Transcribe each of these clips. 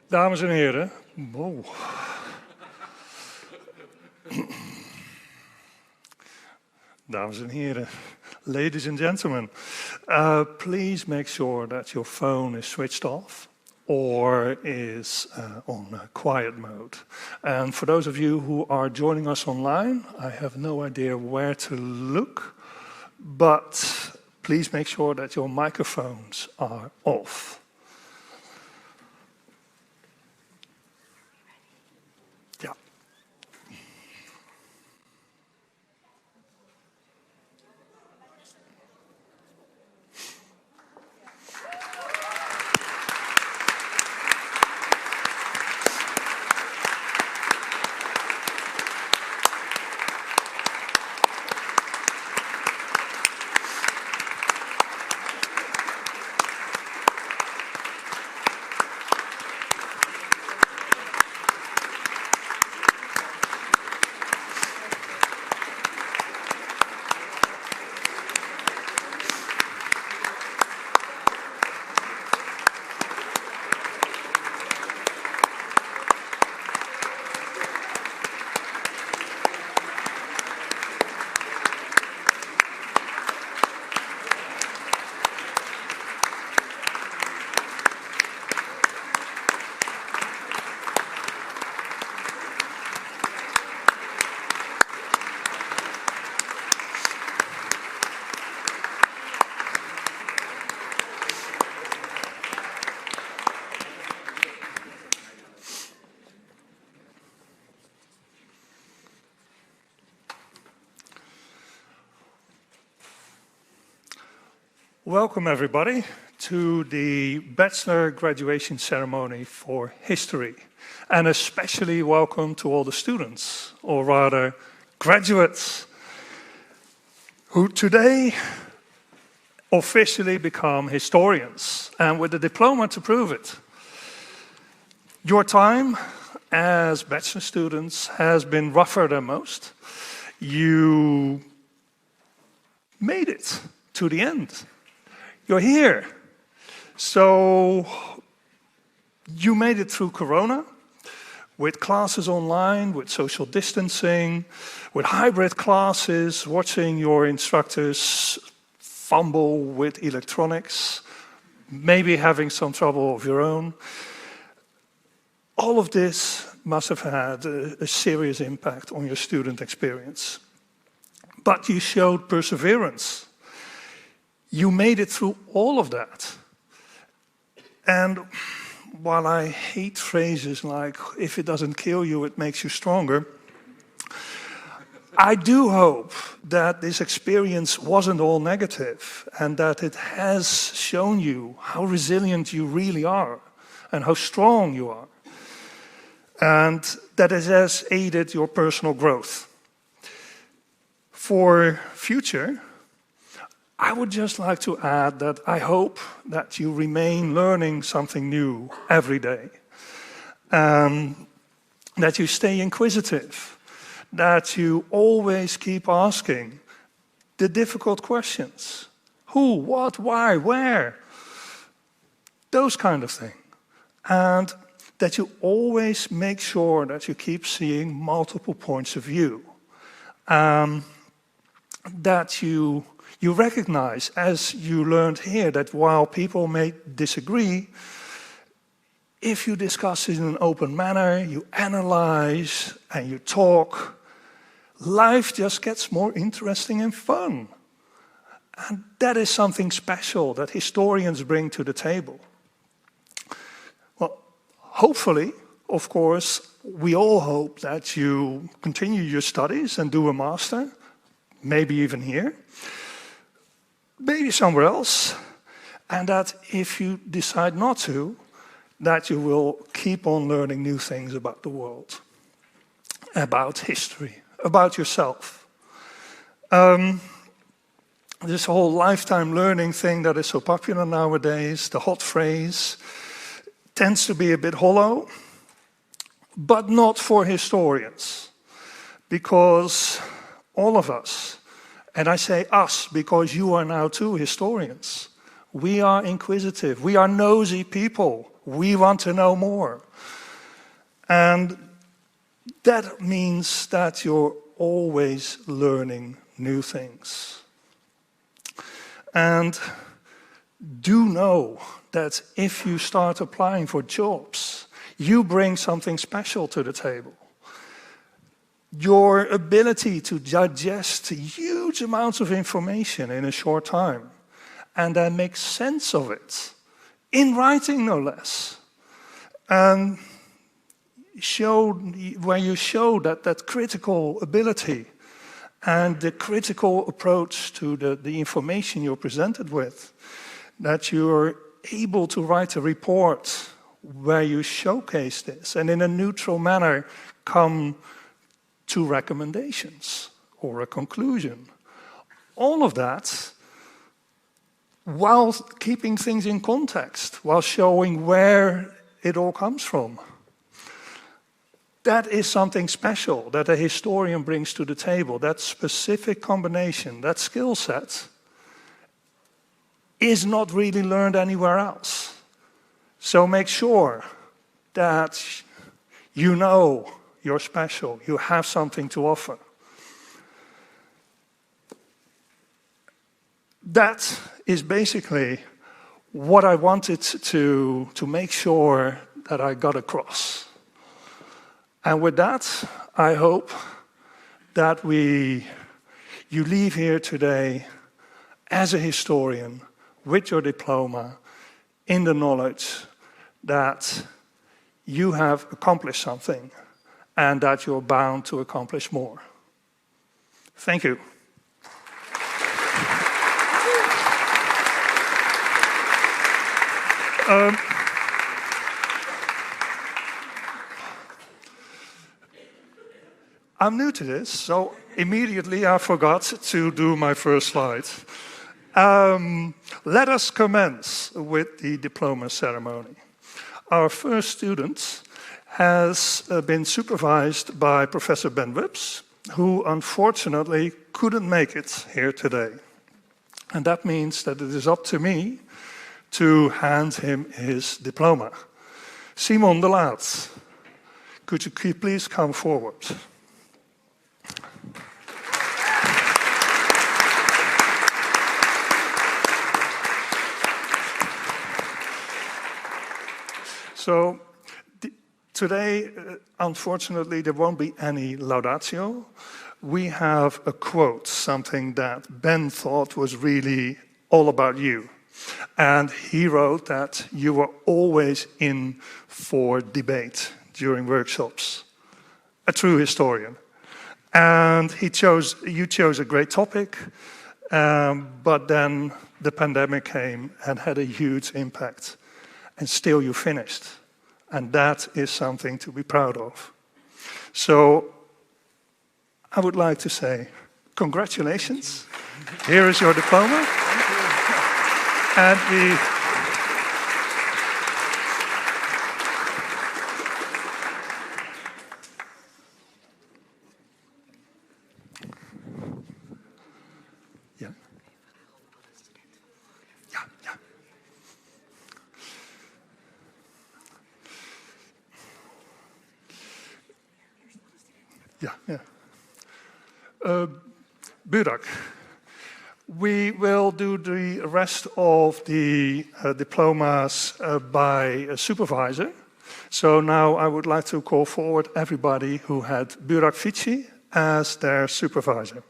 Dames en heren. Wow. Dames en heren, ladies and gentlemen, please make sure that your phone is switched off or is on quiet mode. And for those of you who are joining us online, I have no idea where to look, but please make sure that your microphones are off. Welcome everybody to the Bachelor graduation ceremony for history, and especially welcome to all the students, or rather graduates, who today officially become historians and with a diploma to prove it. Your time as bachelor students has been rougher than most. You made it to the end. You're here. So you made it through Corona, with classes online, with social distancing, with hybrid classes, watching your instructors fumble with electronics, maybe having some trouble of your own. All of this must have had a serious impact on your student experience. But you showed perseverance. You made it through all of that. And while I hate phrases like, if it doesn't kill you, it makes you stronger, I do hope that this experience wasn't all negative and that it has shown you how resilient you really are and how strong you are, and that it has aided your personal growth. For future, I would just like to add that I hope that you remain learning something new every day, that you stay inquisitive, that you always keep asking the difficult questions. Who, what, why, where? Those kind of things. And that you always make sure that you keep seeing multiple points of view. That you recognize, as you learned here, that while people may disagree, if you discuss it in an open manner, you analyze and you talk, life just gets more interesting and fun. And that is something special that historians bring to the table. Well, hopefully, of course, we all hope that you continue your studies and do a master, maybe even here, maybe somewhere else, and that if you decide not to, that you will keep on learning new things about the world, about history, about yourself. This whole lifetime learning thing that is so popular nowadays, the hot phrase, tends to be a bit hollow, but not for historians, because all of us, and I say us because you are now too historians, we are inquisitive, we are nosy people, We want to know more. And that means that you're always learning new things. And do know that if you start applying for jobs, you bring something special to the table. Your ability to digest huge amounts of information in a short time and then make sense of it, in writing no less. And where you show that critical ability and the critical approach to the information you're presented with, that you're able to write a report where you showcase this and in a neutral manner come to recommendations or a conclusion. All of that while keeping things in context, while showing where it all comes from. That is something special that a historian brings to the table. That specific combination, that skill set, is not really learned anywhere else. So make sure that you know you're special, you have something to offer. That is basically what I wanted to make sure that I got across. And with that, I hope that you leave here today as a historian with your diploma in the knowledge that you have accomplished something and that you're bound to accomplish more. Thank you. I'm new to this, so immediately I forgot to do my first slide. Let us commence with the diploma ceremony. Our first student has been supervised by Professor Ben Wips, who unfortunately couldn't make it here today. And that means that it is up to me to hand him his diploma. Simon de Laat, could you please come forward? So today, unfortunately, there won't be any laudatio. We have a quote, something that Ben thought was really all about you. And he wrote that you were always in for debate during workshops. A true historian. And you chose a great topic, but then the pandemic came and had a huge impact. And still you finished. And that is something to be proud of. So I would like to say congratulations. Here is your diploma. And Burak, we will do the rest of the diplomas by a supervisor. So now I would like to call forward everybody who had Burak Fici as their supervisor.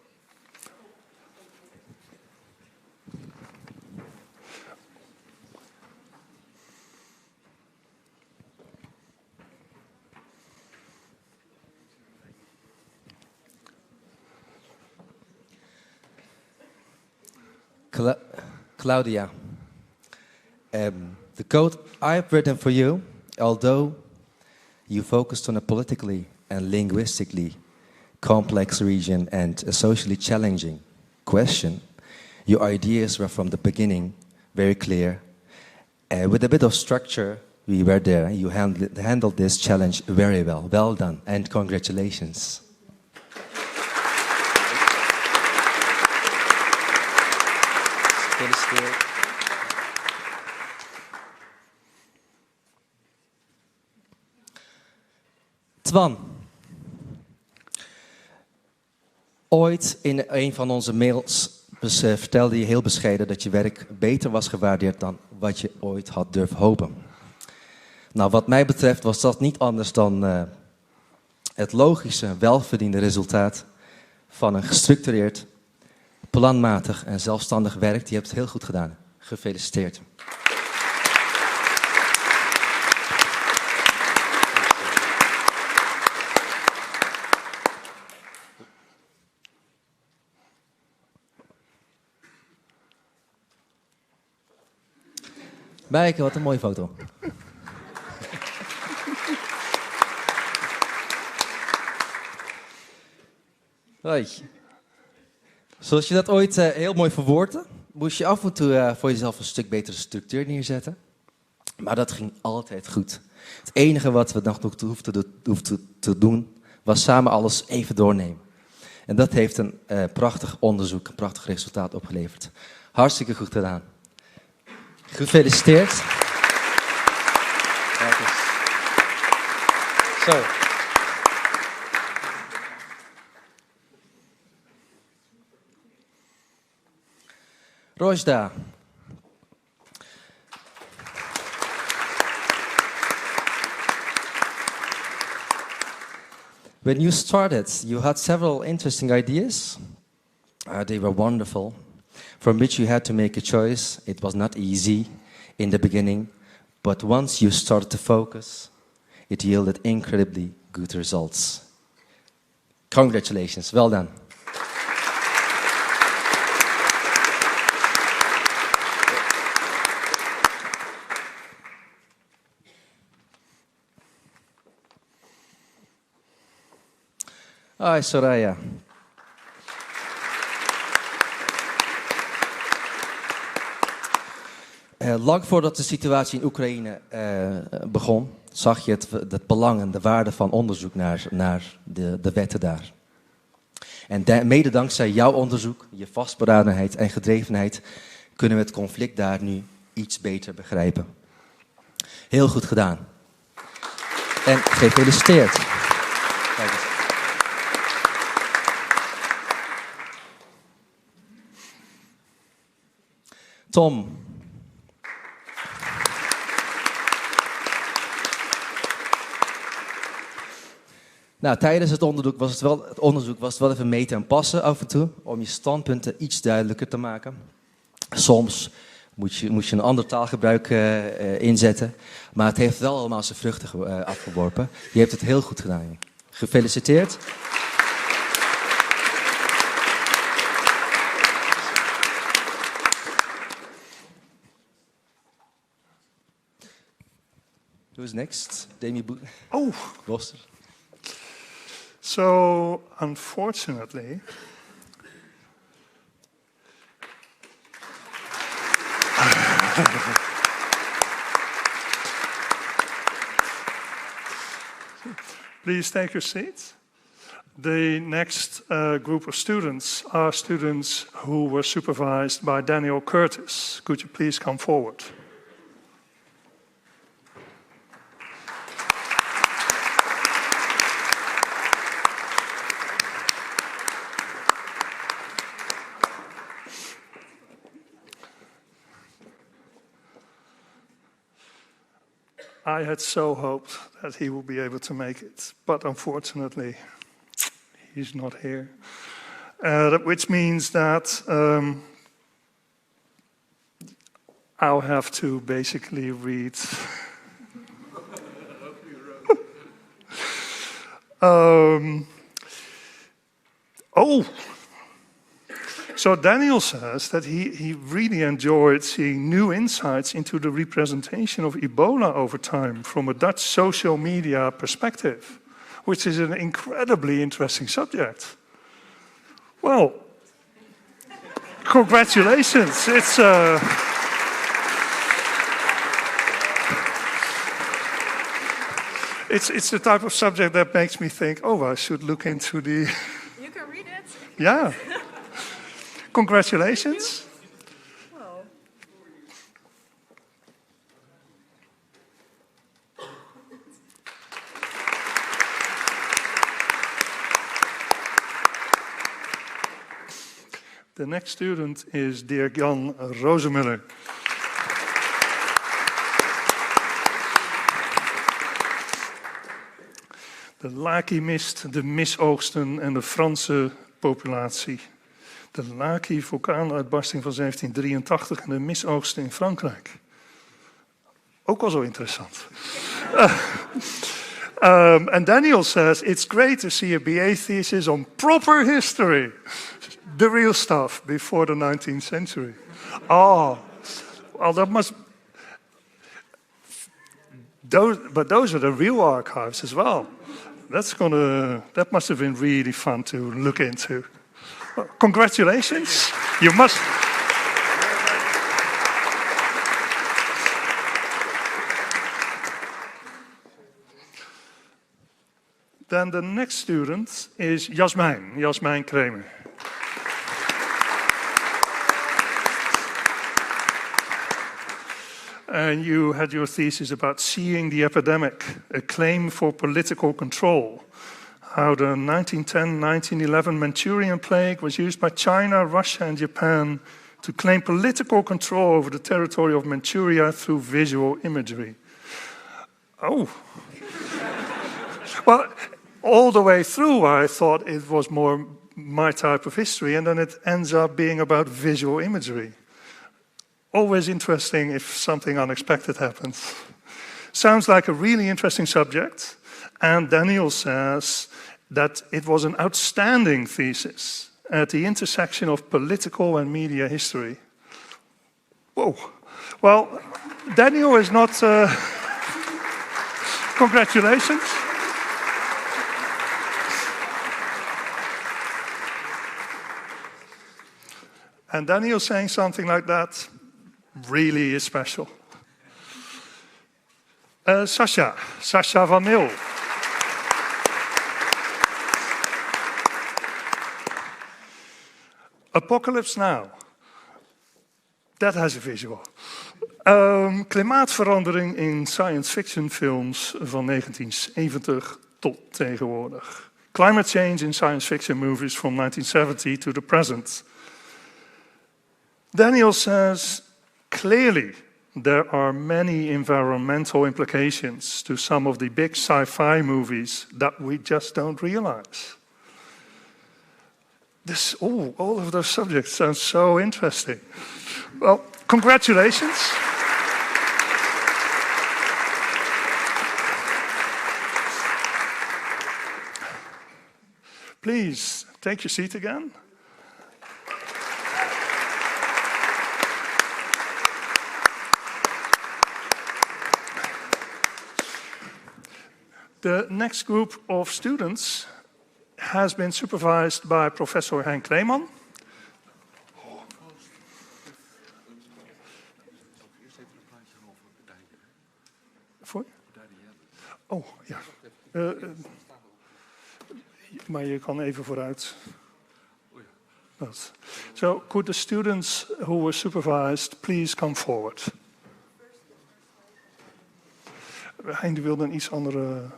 Claudia, the code I've written for you, although you focused on a politically and linguistically complex region and a socially challenging question, your ideas were from the beginning very clear. With a bit of structure, we were there. You handled this challenge very well. Well done, and congratulations. Antoine. Ooit in een van onze mails vertelde je heel bescheiden dat je werk beter was gewaardeerd dan wat je ooit had durven hopen. Nou, wat mij betreft was dat niet anders dan het logische, welverdiende resultaat van een gestructureerd, planmatig en zelfstandig werk. Je hebt het heel goed gedaan. Gefeliciteerd. Bijke, wat een mooie foto. Hoi. Zoals je dat ooit heel mooi verwoordde, moest je af en toe voor jezelf een stuk betere structuur neerzetten. Maar dat ging altijd goed. Het enige wat we nog hoefden te doen, was samen alles even doornemen. En dat heeft een prachtig onderzoek, een prachtig resultaat opgeleverd. Hartstikke goed gedaan. Gefeliciteerd. Kijk eens. Zo. Rojda. When you started, you had several interesting ideas. They were wonderful. From which you had to make a choice. It was not easy in the beginning, but once you started to focus, it yielded incredibly good results. Congratulations, well done. Hi, Soraya. Lang voordat de situatie in Oekraïne begon, zag je het belang en de waarde van onderzoek naar de wetten daar. En mede dankzij jouw onderzoek, je vastberadenheid en gedrevenheid, kunnen we het conflict daar nu iets beter begrijpen. Heel goed gedaan. En gefeliciteerd. Kijk eens. Tom. Nou, tijdens het onderzoek was het wel even meten en passen af en toe, om je standpunten iets duidelijker te maken. Soms moest je een ander taalgebruik inzetten, maar het heeft wel allemaal zijn vruchten afgeworpen. Je hebt het heel goed gedaan. Gefeliciteerd. Who's next? Demi Boster. So, unfortunately, please take your seats. The next group of students are students who were supervised by Daniel Curtis. Could you please come forward? I had so hoped that he would be able to make it, but unfortunately, he's not here. Which means that I'll have to basically read. So Daniel says that he really enjoyed seeing new insights into the representation of Ebola over time from a Dutch social media perspective, which is an incredibly interesting subject. Well, congratulations. It's the type of subject that makes me think, oh, I should look into the... You can read it. Yeah. Congratulations. Well. The next student is dear Jan Rosemüller. De Laki mist, de misoogsten en de Franse populatie. De Laki-vulkaanuitbarsting van 1783 en de misoogsten in Frankrijk. Ook al zo interessant. And Daniel says, it's great to see a BA thesis on proper history. The real stuff before the 19th century. Oh, well, that must... Those are the real archives as well. That must have been really fun to look into. Well, congratulations. You must... Then the next student is Jasmijn Kramer. And you had your thesis about seeing the epidemic, a claim for political control. How the 1910-1911 Manchurian plague was used by China, Russia and Japan to claim political control over the territory of Manchuria through visual imagery. Oh. Well, all the way through I thought it was more my type of history, and then it ends up being about visual imagery. Always interesting if something unexpected happens. Sounds like a really interesting subject, and Daniel says that it was an outstanding thesis at the intersection of political and media history. Whoa. Well, Daniel is not... Congratulations. And Daniel saying something like that really is special. Sasha van Mil. Apocalypse Now. That has a visual. Klimaatverandering in science fiction films van 1970 tot tegenwoordig. Climate change in science fiction movies from 1970 to the present. Daniel says, clearly there are many environmental implications to some of the big sci-fi movies that we just don't realize. All of those subjects sound so interesting. Well, congratulations. Please take your seat again. The next group of students has been supervised by Professor Henk Leeman. Oh, ja. Maar je kan even vooruit. So, could the students who were supervised please come forward? Hein, die wilde een iets andere...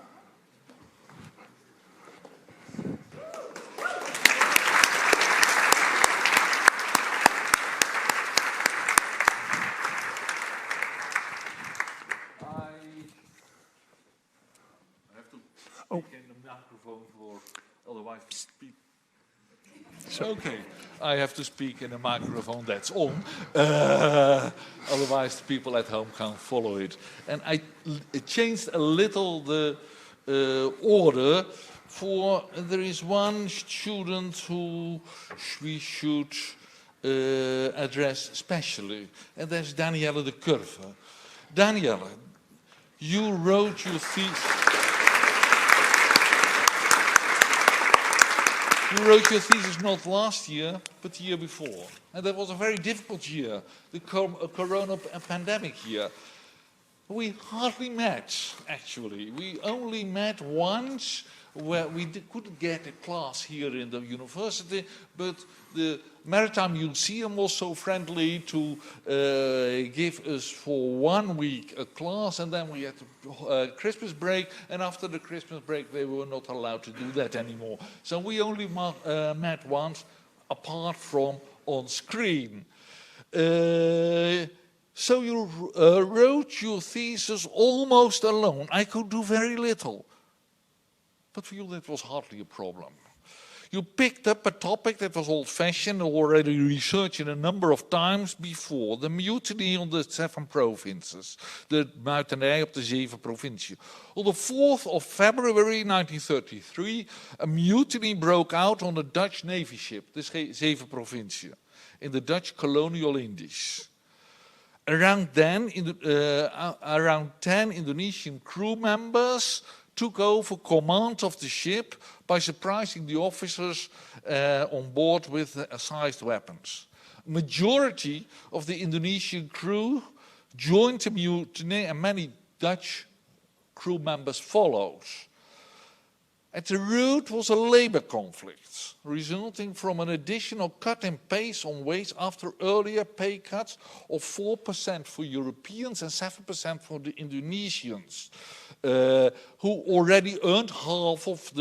Okay, I have to speak in a microphone that's on. Otherwise, the people at home can't follow it. And I changed a little the order. For there is one student who we should address specially, and that's Danielle de Curve. Danielle, you wrote your thesis. You wrote your thesis not last year, but the year before. And that was a very difficult year, the corona pandemic year. We hardly met, actually. We only met once, where we couldn't get a class here in the university, but the Maritime Museum was so friendly to give us for 1 week a class, and then we had a Christmas break, and after the Christmas break they were not allowed to do that anymore. So we only met once, apart from on screen. So you wrote your thesis almost alone. I could do very little. But for you that was hardly a problem. You picked up a topic that was old-fashioned, already researched a number of times before. The mutiny on the 7 provinces. De muiterij op de 7 provinciën. On the 4th of February 1933, a mutiny broke out on a Dutch Navy ship, de 7 provinciën, in the Dutch colonial Indies. Around 10 Indonesian crew members took over command of the ship by surprising the officers on board with seized weapons. Majority of the Indonesian crew joined the mutiny and many Dutch crew members followed. At the root was a labor conflict, resulting from an additional cut in pay on wage after earlier pay cuts of 4% for Europeans and 7% for the Indonesians, who already earned half of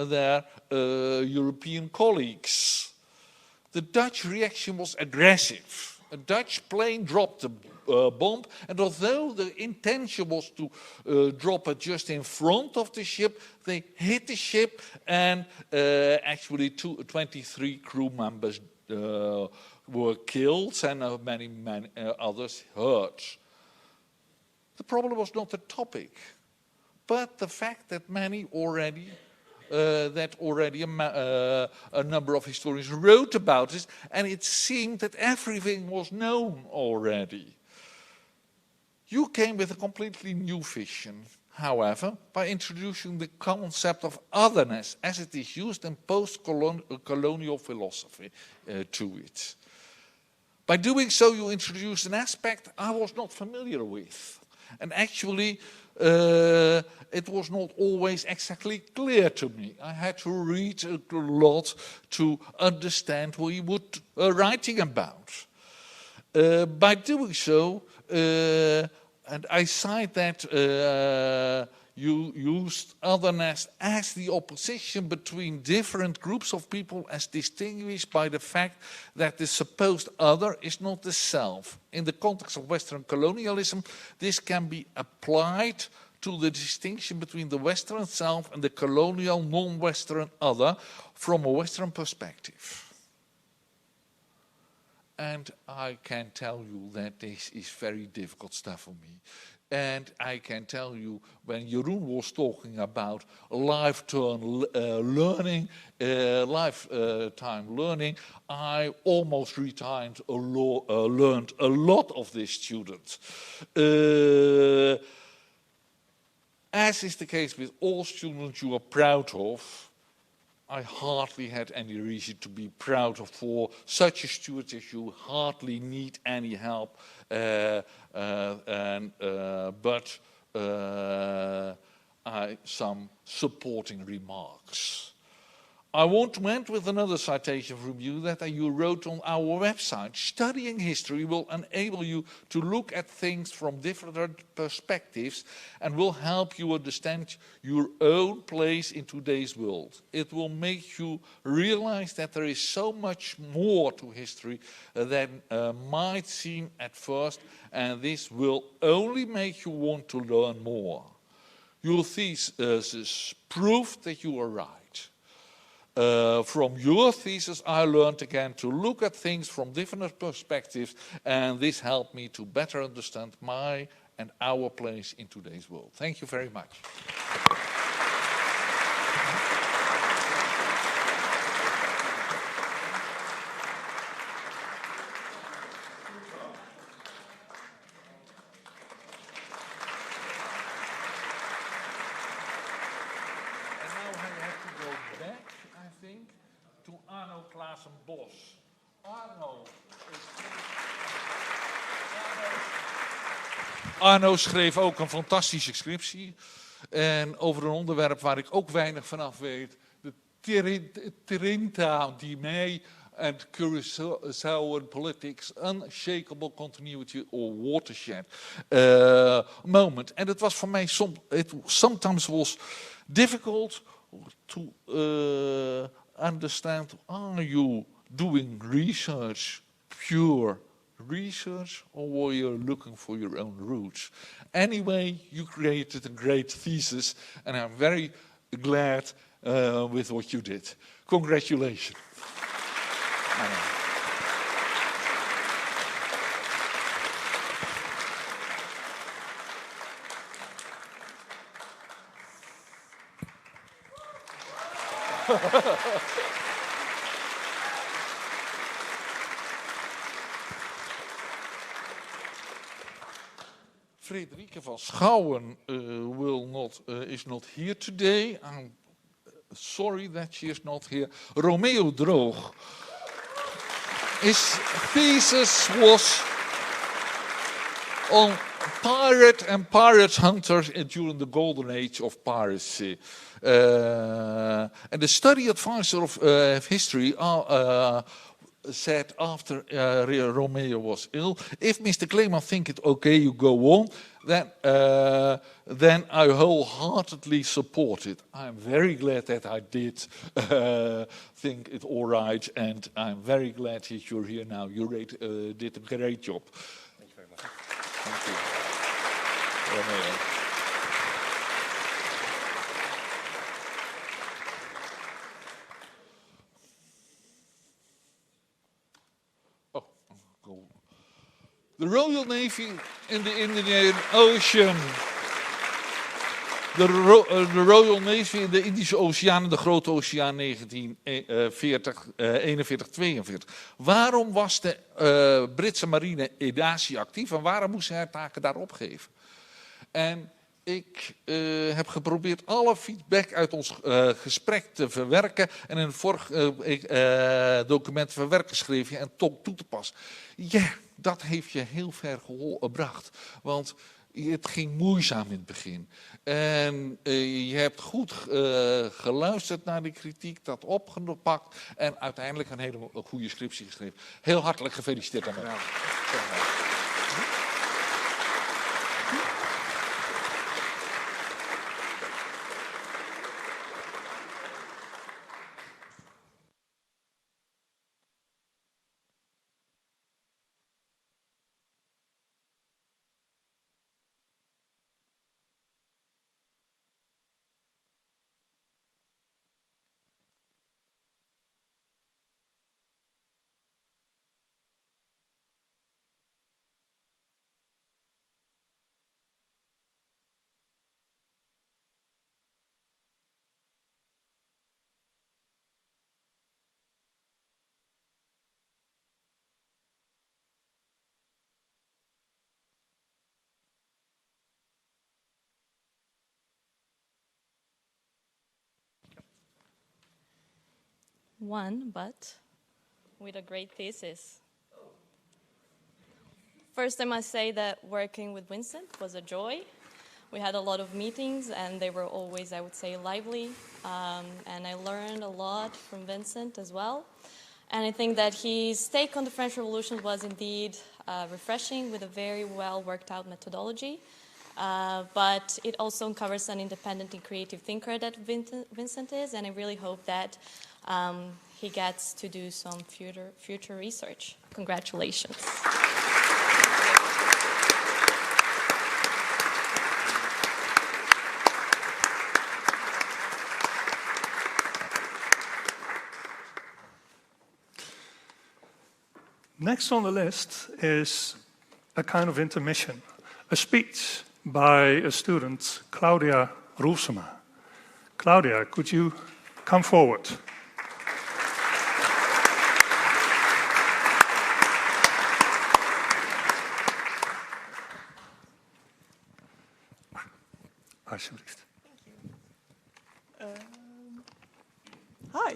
their European colleagues. The Dutch reaction was aggressive. A Dutch plane dropped a bomb, and although the intention was to drop it just in front of the ship, they hit the ship, and actually 23 crew members were killed and many others hurt. The problem was not the topic, but the fact that a number of historians wrote about this, and it seemed that everything was known already. You came with a completely new vision, however, by introducing the concept of otherness as it is used in post-colonial philosophy to it. By doing so, you introduced an aspect I was not familiar with. And actually, it was not always exactly clear to me. I had to read a lot to understand what you were writing about. By doing so, and I cite that you used otherness as the opposition between different groups of people as distinguished by the fact that the supposed other is not the self. In the context of Western colonialism, this can be applied to the distinction between the Western self and the colonial non-Western other from a Western perspective. And I can tell you that this is very difficult stuff for me. And I can tell you, when Jeroen was talking about lifetime learning, I almost learned a lot of these students. As is the case with all students you are proud of, I hardly had any reason to be proud of. For such a student as you hardly need any help, some supporting remarks. I want to end with another citation from you that you wrote on our website. Studying history will enable you to look at things from different perspectives and will help you understand your own place in today's world. It will make you realize that there is so much more to history than might seem at first, and this will only make you want to learn more. Your thesis proved that you are right. From your thesis, I learned again to look at things from different perspectives, and this helped me to better understand my and our place in today's world. Thank you very much. Arno schreef ook een fantastische scriptie. En over een onderwerp waar ik ook weinig vanaf weet. De Trinta di me and Curaçao politics, unshakable continuity or watershed moment. And it was for me, it sometimes was difficult to understand, are you doing research, pure research, or were you looking for your own roots? Anyway, you created a great thesis, and I'm very glad with what you did. Congratulations. Frederike van Schouwen is not here today. I'm sorry that she is not here. Romeo Droog. His thesis was on pirate and pirate hunters during the golden age of piracy. And the study advisor of history said after Romeo was ill, if Mr. Kleeman think it okay, you go on, then I wholeheartedly support it. I'm very glad that I did think it all right, and I'm very glad that you're here now. You did a great job. Thank you very much. Thank you. Romeo. The Royal Navy in the Indian Ocean. De Royal Navy in de Indische Oceaan, de Grote Oceaan 1941-42. Waarom was de Britse marine in Azië actief en waarom moest ze haar taken daar opgeven? En ik heb geprobeerd alle feedback uit ons gesprek te verwerken en in het vorige document verwerkt geschreven en toe te passen. Ja, dat heeft je heel ver gebracht, want het ging moeizaam in het begin. En je hebt goed geluisterd naar de kritiek, dat opgepakt en uiteindelijk een hele goede scriptie geschreven. Heel hartelijk gefeliciteerd aan mij. Ja. One, but with a great thesis. First, I must say that working with Vincent was a joy. We had a lot of meetings, and they were always, I would say, lively. And I learned a lot from Vincent as well. And I think that his take on the French Revolution was indeed refreshing, with a very well worked out methodology. But it also uncovers an independent and creative thinker that Vincent is, and I really hope that he gets to do some future research. Congratulations. Next on the list is a kind of intermission, a speech by a student, Claudia Roelsema. Claudia, could you come forward? Alsjeblieft. Hi.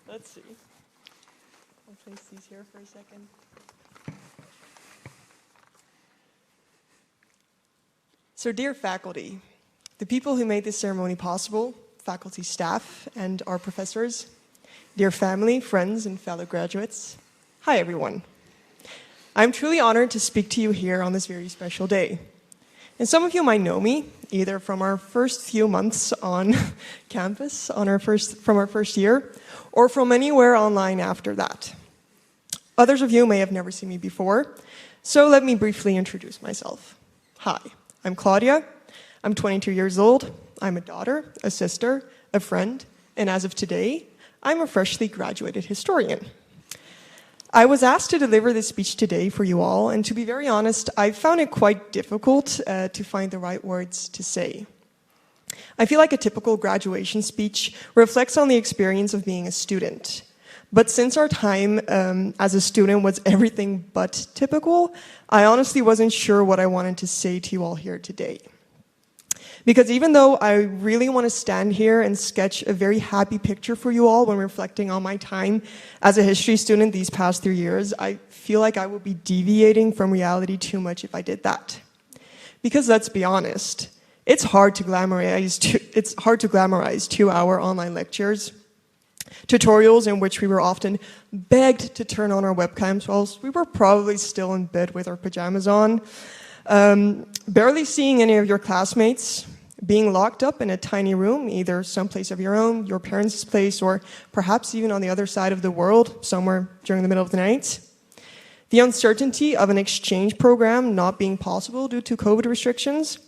Let's see. I'll place these here for a second. So, dear faculty, the people who made this ceremony possible, faculty staff, and our professors, dear family, friends, and fellow graduates, hi everyone. I'm truly honored to speak to you here on this very special day. And some of you might know me, either from our first few months on campus, from our first year, or from anywhere online after that. Others of you may have never seen me before, so let me briefly introduce myself. Hi, I'm Claudia. I'm 22 years old. I'm a daughter, a sister, a friend, and as of today, I'm a freshly graduated historian. I was asked to deliver this speech today for you all, and to be very honest, I found it quite difficult to find the right words to say. I feel like a typical graduation speech reflects on the experience of being a student. But since our time as a student was everything but typical, I honestly wasn't sure what I wanted to say to you all here today. Because even though I really want to stand here and sketch a very happy picture for you all when reflecting on my time as a history student these past 3 years, I feel like I would be deviating from reality too much if I did that. Because let's be honest, it's hard to glamorize 2-hour online lectures, tutorials in which we were often begged to turn on our webcams whilst we were probably still in bed with our pajamas on, barely seeing any of your classmates, being locked up in a tiny room, either someplace of your own, your parents' place, or perhaps even on the other side of the world, somewhere during the middle of the night. The uncertainty of an exchange program not being possible due to COVID restrictions.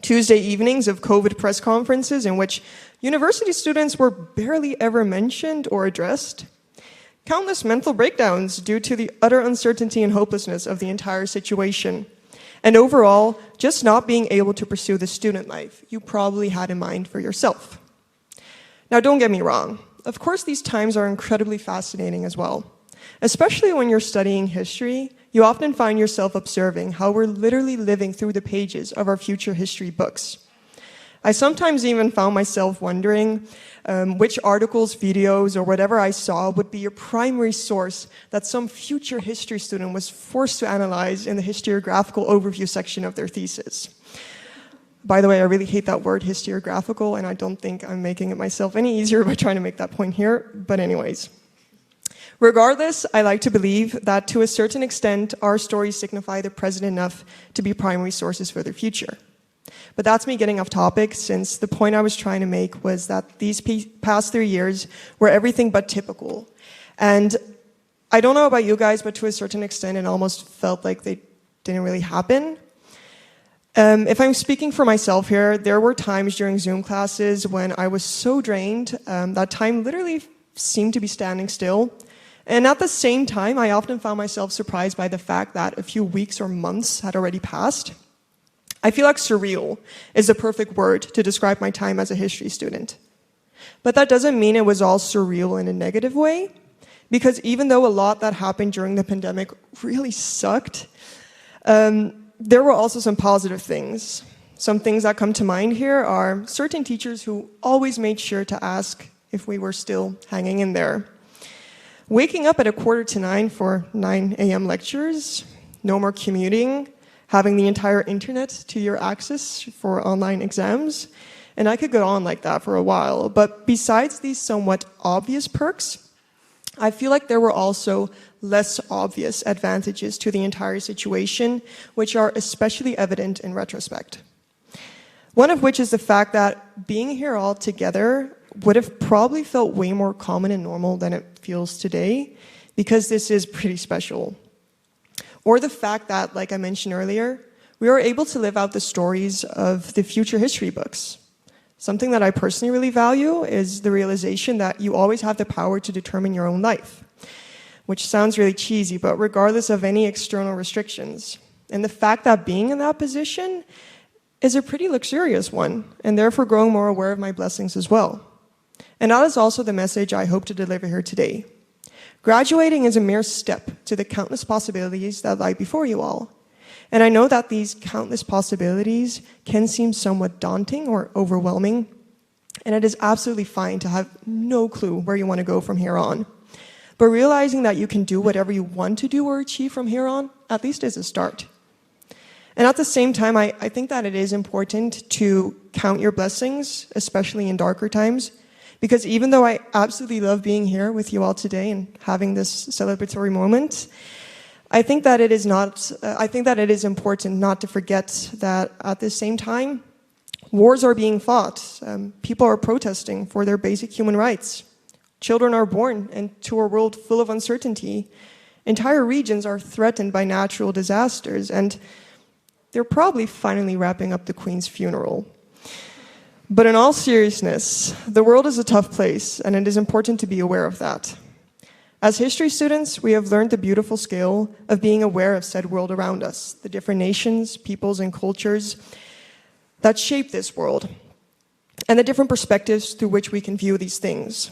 Tuesday evenings of COVID press conferences in which university students were barely ever mentioned or addressed. Countless mental breakdowns due to the utter uncertainty and hopelessness of the entire situation. And overall, just not being able to pursue the student life you probably had in mind for yourself. Now, don't get me wrong. Of course, these times are incredibly fascinating as well. Especially when you're studying history, you often find yourself observing how we're literally living through the pages of our future history books. I sometimes even found myself wondering which articles, videos, or whatever I saw would be a primary source that some future history student was forced to analyze in the historiographical overview section of their thesis. By the way, I really hate that word, historiographical, and I don't think I'm making it myself any easier by trying to make that point here, but anyways. Regardless, I like to believe that to a certain extent, our stories signify the present enough to be primary sources for the future. But that's me getting off topic, since the point I was trying to make was that these past 3 years were everything but typical. And I don't know about you guys, but to a certain extent, it almost felt like they didn't really happen. If I'm speaking for myself here, there were times during Zoom classes when I was so drained that time literally seemed to be standing still. And at the same time, I often found myself surprised by the fact that a few weeks or months had already passed. I feel like surreal is the perfect word to describe my time as a history student. But that doesn't mean it was all surreal in a negative way, because even though a lot that happened during the pandemic really sucked, there were also some positive things. Some things that come to mind here are certain teachers who always made sure to ask if we were still hanging in there. Waking up at 8:45 for 9 a.m. lectures, no more commuting, having the entire internet to your access for online exams, and I could go on like that for a while. But besides these somewhat obvious perks, I feel like there were also less obvious advantages to the entire situation, which are especially evident in retrospect. One of which is the fact that being here all together would have probably felt way more common and normal than it feels today, because this is pretty special. Or the fact that, like I mentioned earlier, we are able to live out the stories of the future history books. Something that I personally really value is the realization that you always have the power to determine your own life, which sounds really cheesy, but regardless of any external restrictions. And the fact that being in that position is a pretty luxurious one, and therefore growing more aware of my blessings as well. And that is also the message I hope to deliver here today. Graduating is a mere step to the countless possibilities that lie before you all. And I know that these countless possibilities can seem somewhat daunting or overwhelming, and it is absolutely fine to have no clue where you want to go from here on. But realizing that you can do whatever you want to do or achieve from here on, at least is a start. And at the same time, I think that it is important to count your blessings, especially in darker times, because even though I absolutely love being here with you all today and having this celebratory moment, I think that it is not. I think that it is important not to forget that at the same time, wars are being fought. People are protesting for their basic human rights. Children are born into a world full of uncertainty. Entire regions are threatened by natural disasters, and they're probably finally wrapping up the Queen's funeral. But in all seriousness, the world is a tough place, and it is important to be aware of that. As history students, we have learned the beautiful skill of being aware of said world around us, the different nations, peoples, and cultures that shape this world, and the different perspectives through which we can view these things.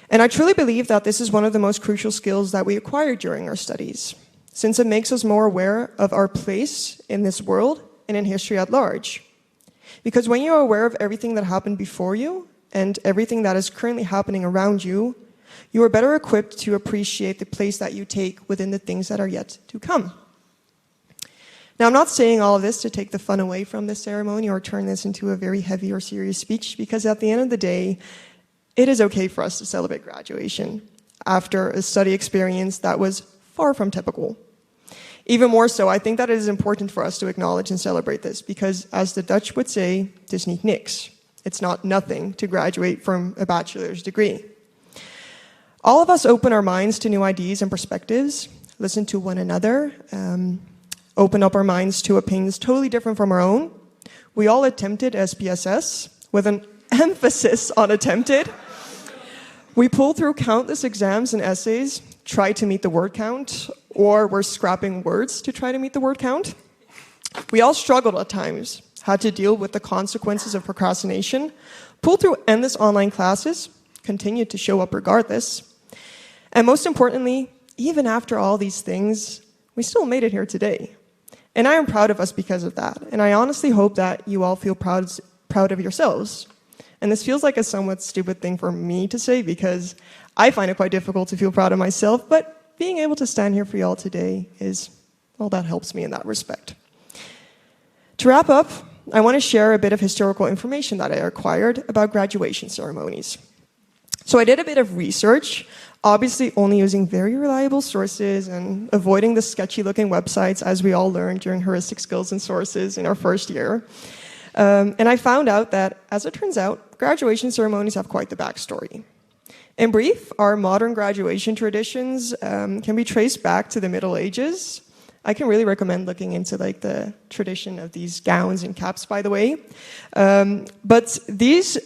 And I truly believe that this is one of the most crucial skills that we acquire during our studies, since it makes us more aware of our place in this world and in history at large. Because when you are aware of everything that happened before you and everything that is currently happening around you, you are better equipped to appreciate the place that you take within the things that are yet to come. Now, I'm not saying all of this to take the fun away from this ceremony or turn this into a very heavy or serious speech, because at the end of the day, it is okay for us to celebrate graduation after a study experience that was far from typical. Even more so, I think that it is important for us to acknowledge and celebrate this, because as the Dutch would say, het is niet niks. It's not nothing to graduate from a bachelor's degree. All of us open our minds to new ideas and perspectives, listen to one another, open up our minds to opinions totally different from our own. We all attempted SPSS, with an emphasis on attempted. We pulled through countless exams and essays, tried to meet the word count, or were scrapping words to try to meet the word count. We all struggled at times, had to deal with the consequences of procrastination, pulled through endless online classes, continued to show up regardless. And most importantly, even after all these things, we still made it here today. And I am proud of us because of that. And I honestly hope that you all feel proud of yourselves. And this feels like a somewhat stupid thing for me to say, because I find it quite difficult to feel proud of myself, but being able to stand here for you all today is, well, that helps me in that respect. To wrap up, I want to share a bit of historical information that I acquired about graduation ceremonies. So I did a bit of research, obviously only using very reliable sources and avoiding the sketchy-looking websites, as we all learned during heuristic skills and sources in our first year. And I found out that, as it turns out, graduation ceremonies have quite the backstory. In brief, our modern graduation traditions can be traced back to the Middle Ages. I can really recommend looking into the tradition of these gowns and caps, by the way. But these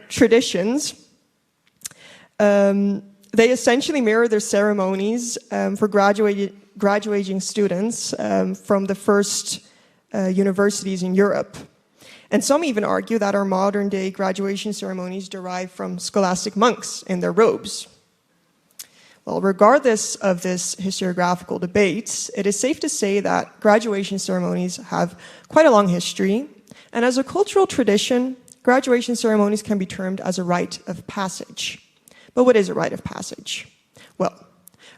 traditions, they essentially mirror their ceremonies for graduating students from the first universities in Europe. And some even argue that our modern-day graduation ceremonies derive from scholastic monks in their robes. Well, regardless of this historiographical debate, it is safe to say that graduation ceremonies have quite a long history, and as a cultural tradition, graduation ceremonies can be termed as a rite of passage. But what is a rite of passage? Well,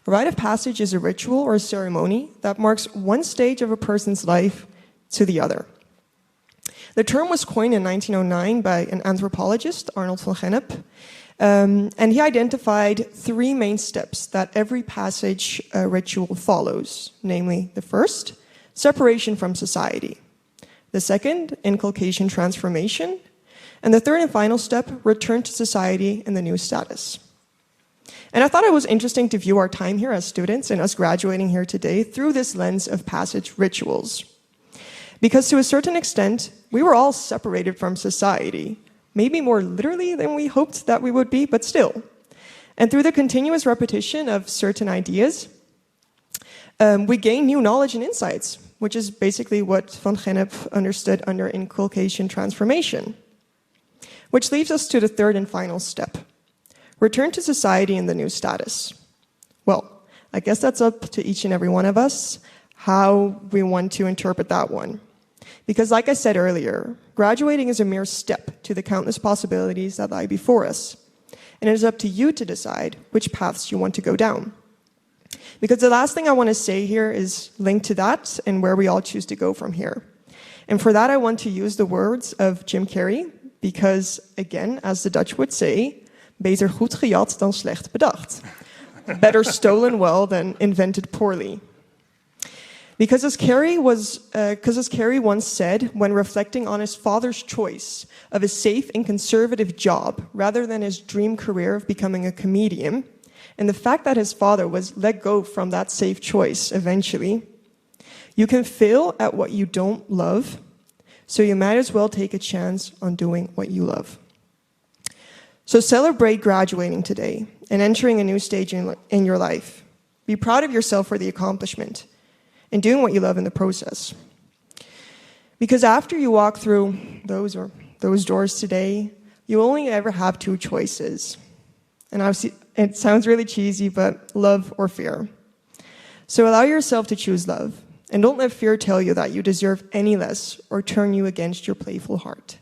a rite of passage is a ritual or a ceremony that marks one stage of a person's life to the other. The term was coined in 1909 by an anthropologist, Arnold van Gennep, and he identified three main steps that every passage ritual follows, namely the first, separation from society, the second, inculcation transformation, and the third and final step, return to society in the new status. And I thought it was interesting to view our time here as students and us graduating here today through this lens of passage rituals. Because to a certain extent, we were all separated from society, maybe more literally than we hoped that we would be, but still. And through the continuous repetition of certain ideas, we gain new knowledge and insights, which is basically what Van Gennep understood under inculcation transformation. Which leads us to the third and final step, return to society in the new status. Well, I guess that's up to each and every one of us, how we want to interpret that one. Because like I said earlier, graduating is a mere step to the countless possibilities that lie before us. And it is up to you to decide which paths you want to go down. Because the last thing I want to say here is linked to that and where we all choose to go from here. And for that, I want to use the words of Jim Carrey, because, again, as the Dutch would say, beter goed gejat dan slecht bedacht. Better stolen well than invented poorly. Because as Carrie once said, when reflecting on his father's choice of a safe and conservative job rather than his dream career of becoming a comedian, and the fact that his father was let go from that safe choice eventually, you can fail at what you don't love, so you might as well take a chance on doing what you love. So celebrate graduating today and entering a new stage in your life. Be proud of yourself for the accomplishment and doing what you love in the process. Because after you walk through those doors today, you only ever have two choices. And obviously, it sounds really cheesy, but love or fear. So allow yourself to choose love, and don't let fear tell you that you deserve any less or turn you against your playful heart.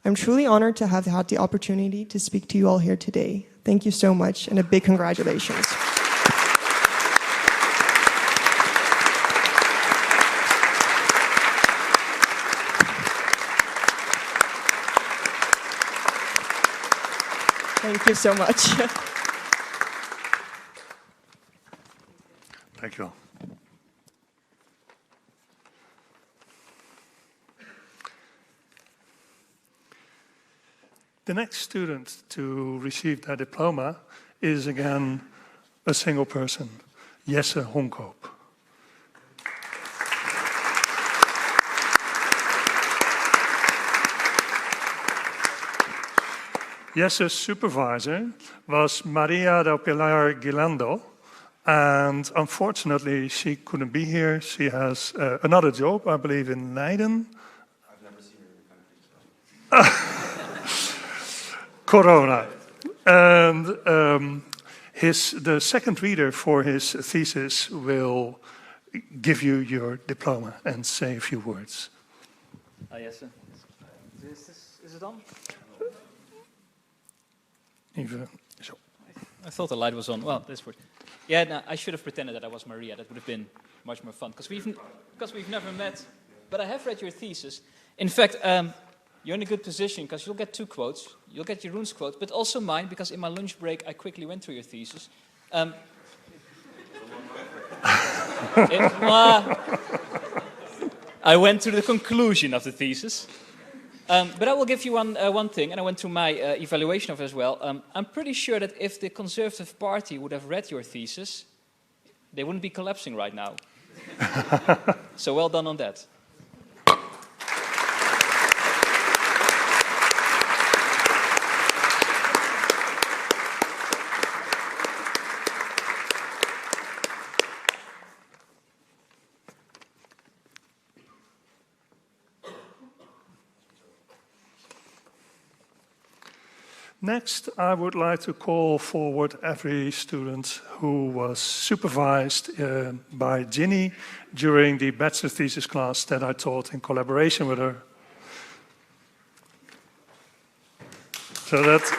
I'm truly honored to have had the opportunity to speak to you all here today. Thank you so much, and a big congratulations. Thank you so much. Thank you. The next student to receive their diploma is again a single person, Jesse Honkoop. Jesse's supervisor was Maria del Pilar Gilando, and unfortunately she couldn't be here. She has another job, I believe, in Leiden. I've never seen her in the country. Corona. And the second reader for his thesis will give you your diploma and say a few words. Yes, is it on? Even so. I thought the light was on. Well, this would. Yeah, no, I should have pretended that I was Maria. That would have been much more fun because we've never met. But I have read your thesis. In fact, you're in a good position because you'll get 2 quotes. You'll get Jeroen's quote, but also mine because in my lunch break I quickly went through your thesis. I went to the conclusion of the thesis. But I will give you one thing, and I went through my evaluation of it as well. I'm pretty sure that if the Conservative Party would have read your thesis, they wouldn't be collapsing right now. So well done on that. Next, I would like to call forward every student who was supervised by Ginny during the bachelor thesis class that I taught in collaboration with her. So that's...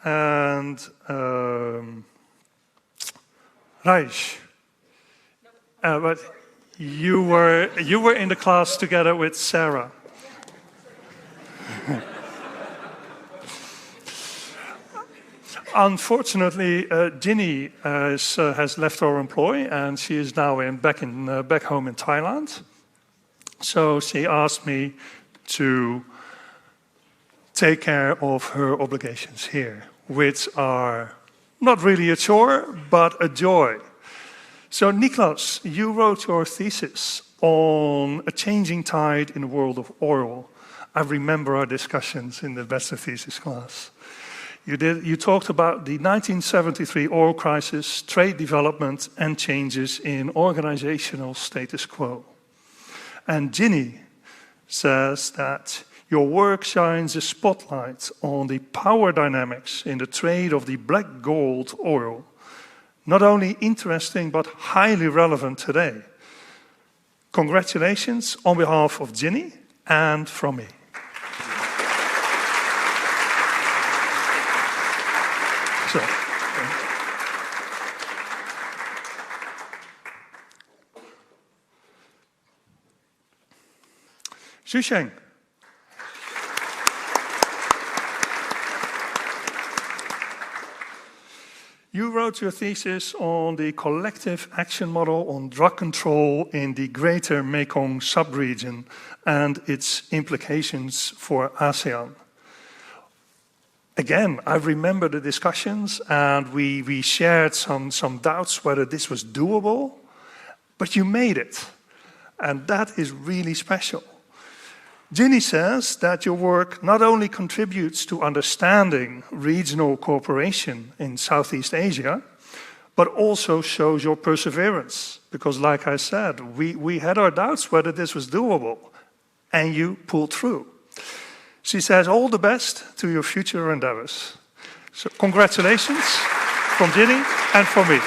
and Reich. But you were in the class together with Sarah. Unfortunately, Ginny has left our employ, and she is now back home in Thailand. So she asked me to take care of her obligations here, which are not really a chore, but a joy. So Niklas, you wrote your thesis on a changing tide in the world of oil. I remember our discussions in the bachelor thesis class. You talked about the 1973 oil crisis, trade development, and changes in organizational status quo. And Ginny says that your work shines a spotlight on the power dynamics in the trade of the black gold oil. Not only interesting, but highly relevant today. Congratulations on behalf of Ginny and from me. So, Xusheng. You wrote your thesis on the collective action model on drug control in the greater Mekong subregion and its implications for ASEAN. Again, I remember the discussions, and we shared some doubts whether this was doable, but you made it, and that is really special. Ginny says that your work not only contributes to understanding regional cooperation in Southeast Asia, but also shows your perseverance. Because like I said, we had our doubts whether this was doable, and you pulled through. She says all the best to your future endeavors. So congratulations from Ginny and from me.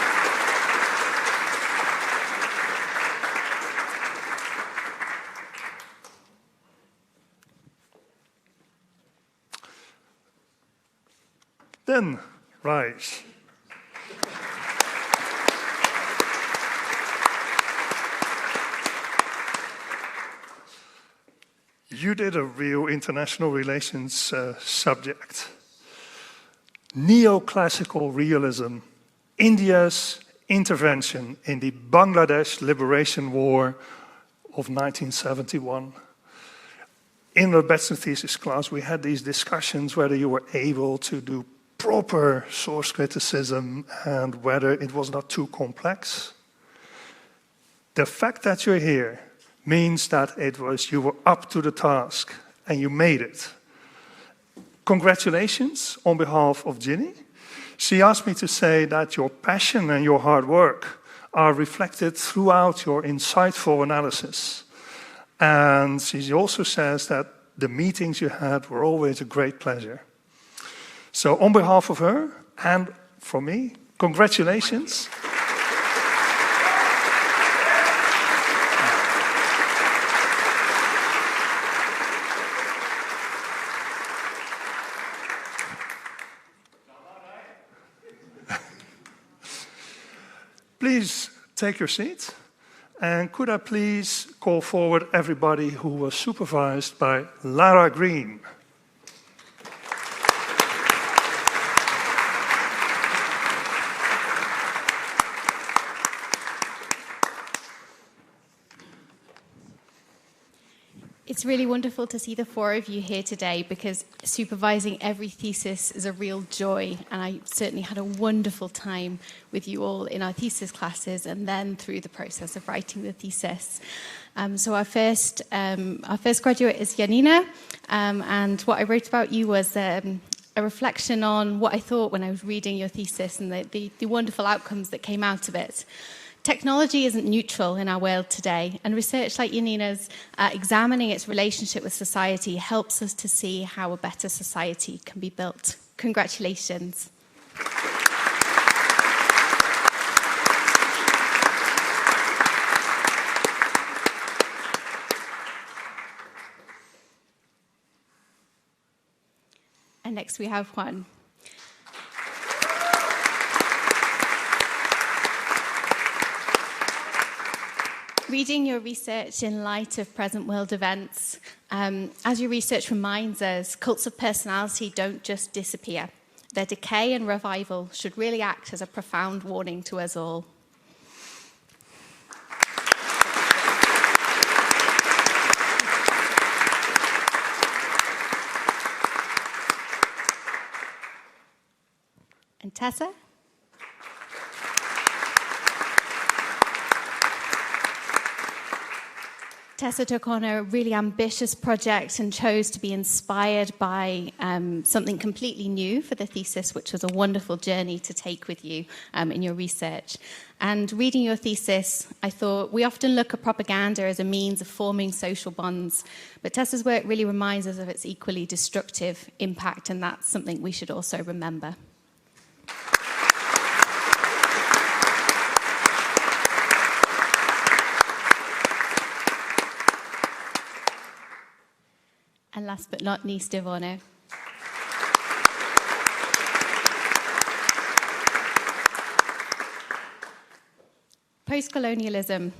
Then rise. You did a real international relations subject. Neoclassical realism, India's intervention in the Bangladesh Liberation War of 1971. In the bachelor thesis class, we had these discussions whether you were able to do proper source criticism and whether it was not too complex. The fact that you're here means that you were up to the task and you made it. Congratulations on behalf of Ginny. She asked me to say that your passion and your hard work are reflected throughout your insightful analysis. And she also says that the meetings you had were always a great pleasure. So on behalf of her and from me, congratulations. Please take your seat. And could I please call forward everybody who was supervised by Lara Green. It's really wonderful to see the four of you here today because supervising every thesis is a real joy, and I certainly had a wonderful time with you all in our thesis classes and then through the process of writing the thesis. So our first graduate is Janina, and what I wrote about you was a reflection on what I thought when I was reading your thesis and the wonderful outcomes that came out of it. Technology isn't neutral in our world today, and research like Janina's examining its relationship with society helps us to see how a better society can be built. Congratulations. And next we have Juan. Reading your research in light of present world events, as your research reminds us, cults of personality don't just disappear. Their decay and revival should really act as a profound warning to us all. And Tessa? Tessa took on a really ambitious project and chose to be inspired by something completely new for the thesis, which was a wonderful journey to take with you in your research. And reading your thesis, I thought we often look at propaganda as a means of forming social bonds, but Tessa's work really reminds us of its equally destructive impact, and that's something we should also remember. And last but not least, Ivone. post-colonialism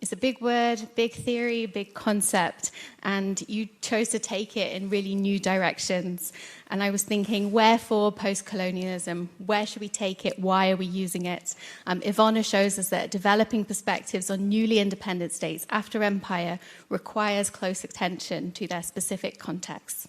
is a big word, big theory, big concept, and you chose to take it in really new directions. And I was thinking, wherefore post-colonialism? Where should we take it? Why are we using it? Ivana shows us that developing perspectives on newly independent states after empire requires close attention to their specific contexts.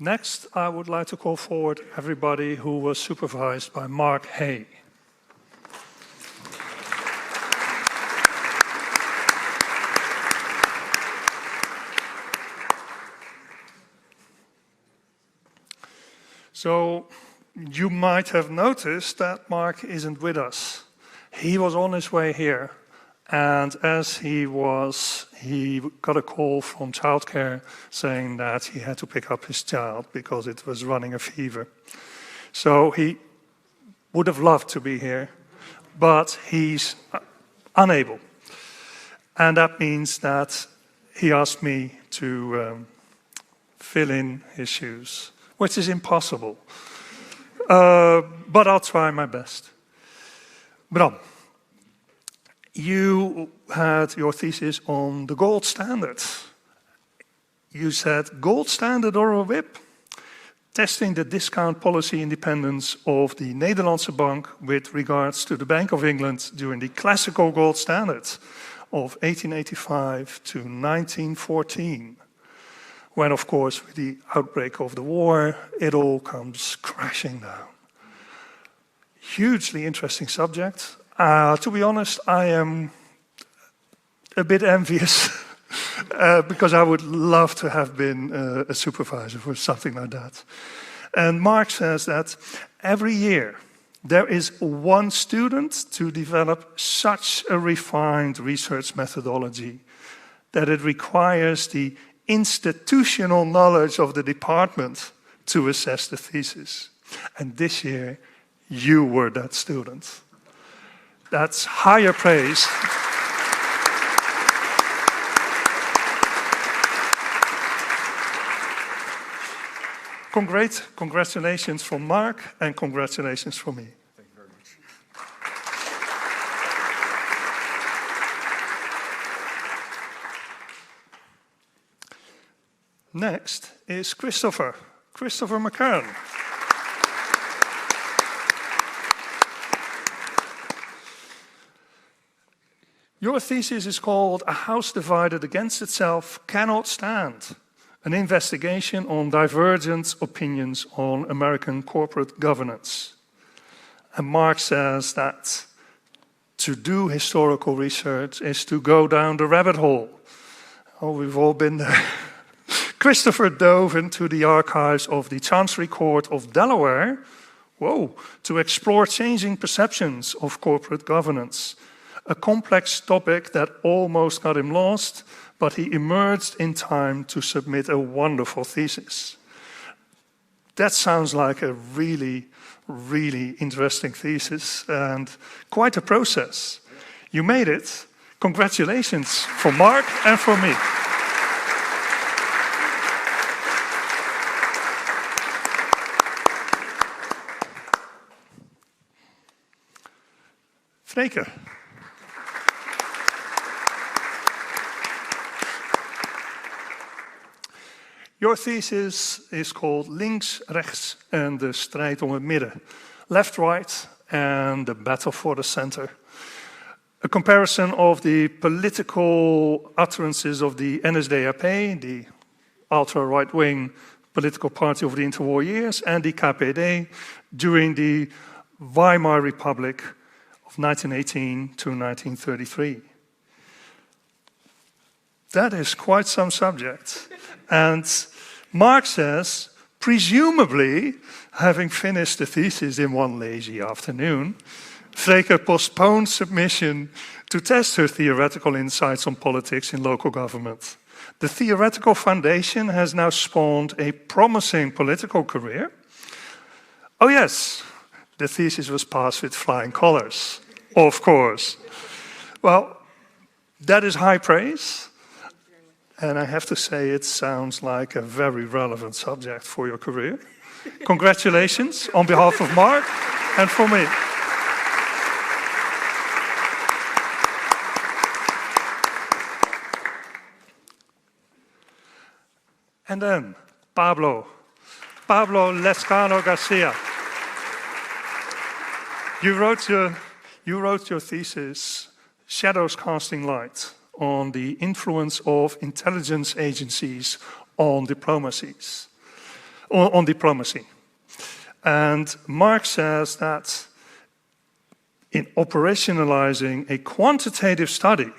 Next, I would like to call forward everybody who was supervised by Mark Hay. So, you might have noticed that Mark isn't with us. He was on his way here. And as he got a call from childcare saying that he had to pick up his child because it was running a fever. So he would have loved to be here, but he's unable. And that means that he asked me to fill in his shoes, which is impossible. But I'll try my best. Bram. You had your thesis on the gold standard. You said gold standard or a whip? Testing the discount policy independence of the Nederlandse Bank with regards to the Bank of England during the classical gold standard of 1885 to 1914. When, of course, with the outbreak of the war, it all comes crashing down. Hugely interesting subject. To be honest, I am a bit envious because I would love to have been a supervisor for something like that. And Mark says that every year there is one student to develop such a refined research methodology that it requires the institutional knowledge of the department to assess the thesis. And this year, you were that student. That's higher praise. Congratulations from Mark and congratulations from me. Thank you very much. Next is Christopher McCann. Your thesis is called A House Divided Against Itself Cannot Stand, an investigation on divergent opinions on American corporate governance. And Mark says that to do historical research is to go down the rabbit hole. Oh, we've all been there. Christopher dove into the archives of the Chancery Court of Delaware, to explore changing perceptions of corporate governance. A complex topic that almost got him lost, but he emerged in time to submit a wonderful thesis. That sounds like a really, really interesting thesis and quite a process. You made it. Congratulations from Mark and from me. Freke. Your thesis is called Links, Rechts en de strijd om het midden. Left, right and the battle for the center. A comparison of the political utterances of the NSDAP, the ultra-right-wing political party of the interwar years, and the KPD during the Weimar Republic of 1918 to 1933. That is quite some subject. And Mark says, presumably, having finished the thesis in one lazy afternoon, Freke postponed submission to test her theoretical insights on politics in local government. The theoretical foundation has now spawned a promising political career. Oh yes, the thesis was passed with flying colors, of course. Well, that is high praise. And I have to say, it sounds like a very relevant subject for your career. Congratulations on behalf of Mark and for me. And then, Pablo Lescano Garcia. You wrote your thesis, Shadows Casting Light, on the influence of intelligence agencies on diplomacy. And Mark says that in operationalizing a quantitative study,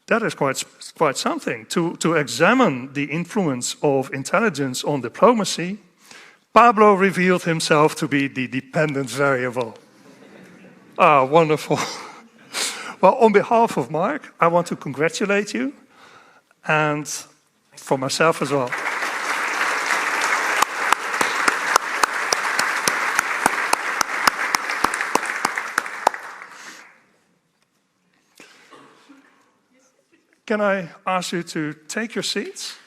that is quite something. To examine the influence of intelligence on diplomacy, Pablo revealed himself to be the dependent variable. Ah, wonderful. Well, on behalf of Mark, I want to congratulate you, and for myself as well. Can I ask you to take your seats?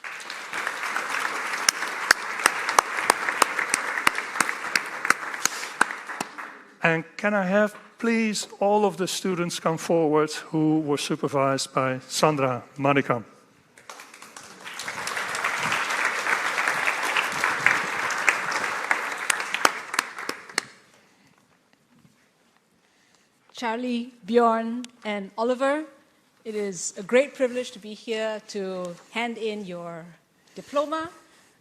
And can I have, please, all of the students come forward who were supervised by Sandra Manikam. Charlie, Bjorn, and Oliver, it is a great privilege to be here to hand in your diploma.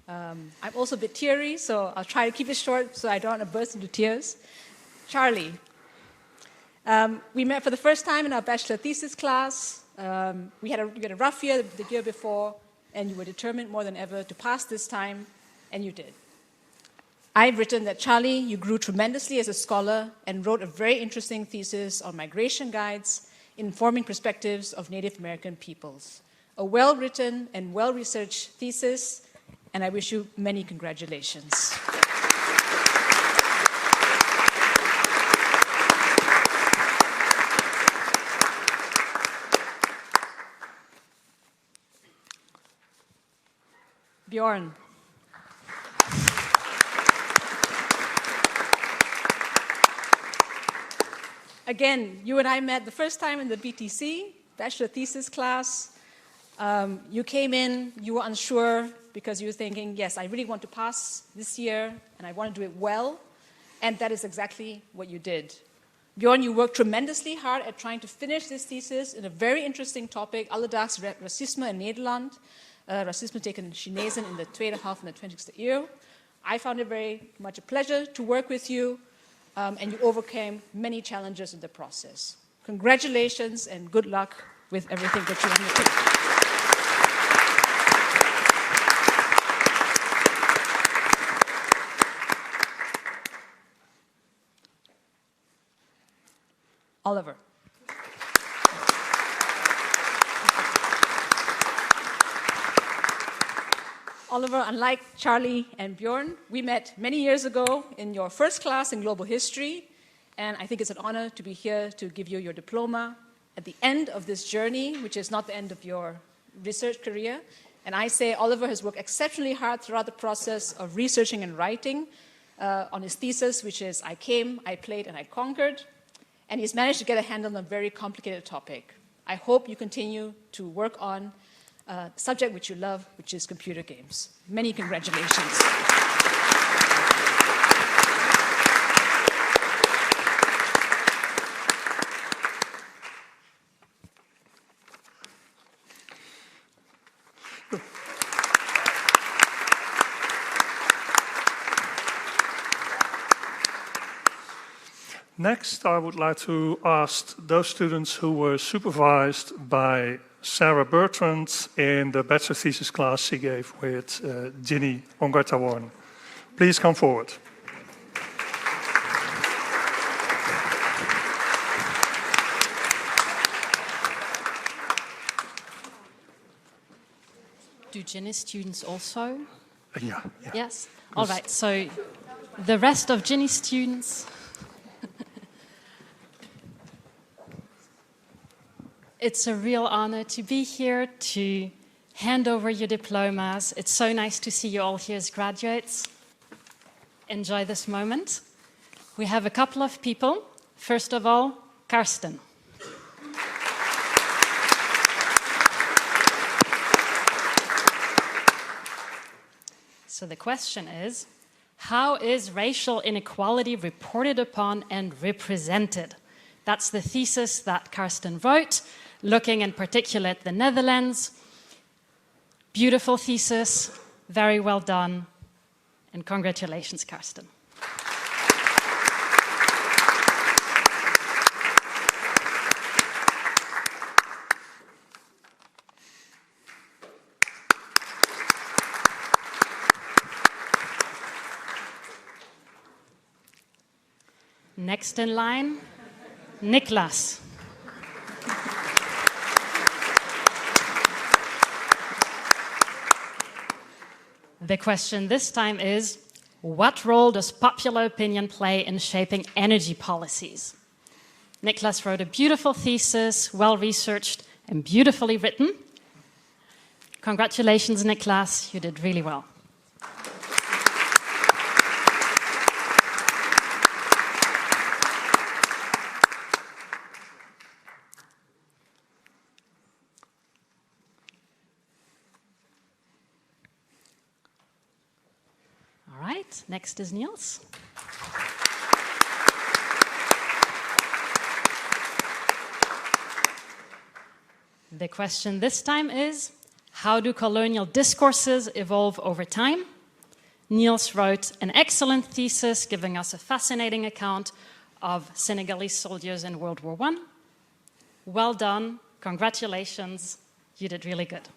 I'm also a bit teary, so I'll try to keep it short so I don't want to burst into tears. Charlie, we met for the first time in our bachelor thesis class. We had a rough year the year before, and you were determined more than ever to pass this time, and you did. I've written that, Charlie, you grew tremendously as a scholar and wrote a very interesting thesis on migration guides, informing perspectives of Native American peoples. A well-written and well-researched thesis, and I wish you many congratulations. Bjorn. Again, you and I met the first time in the BTC, Bachelor Thesis class. You came in, you were unsure because you were thinking, yes, I really want to pass this year and I want to do it well. And that is exactly what you did. Bjorn, you worked tremendously hard at trying to finish this thesis in a very interesting topic, Alledaags racisme in Nederland. Racisme tegen Chinezen in de tweede helft van de 20e eeuw. I found it very much a pleasure to work with you, and you overcame many challenges in the process. Congratulations and good luck with everything that you undertake. Oliver. Oliver, unlike Charlie and Bjorn, we met many years ago in your first class in global history, and I think it's an honor to be here to give you your diploma at the end of this journey, which is not the end of your research career. And I say Oliver has worked exceptionally hard throughout the process of researching and writing on his thesis, which is I Came, I Played, and I Conquered. And he's managed to get a handle on a very complicated topic. I hope you continue to work on the subject which you love, which is computer games. Many congratulations. Next, I would like to ask those students who were supervised by Sarah Bertrand in the bachelor thesis class she gave with Ginny Ongartawan. Please come forward. Do Ginny students also? Yeah. Yes? All right, so the rest of Ginny students. It's a real honor to be here to hand over your diplomas. It's so nice to see you all here as graduates. Enjoy this moment. We have a couple of people. First of all, Karsten. So the question is, how is racial inequality reported upon and represented? That's the thesis that Karsten wrote, looking in particular at the Netherlands. Beautiful thesis, very well done, and congratulations, Karsten. Next in line, Niklas. The question this time is, what role does popular opinion play in shaping energy policies? Niklas wrote a beautiful thesis, well-researched and beautifully written. Congratulations, Niklas, you did really well. Next is Niels. The question this time is, how do colonial discourses evolve over time? Niels wrote an excellent thesis giving us a fascinating account of Senegalese soldiers in World War I. Well done, congratulations, you did really good.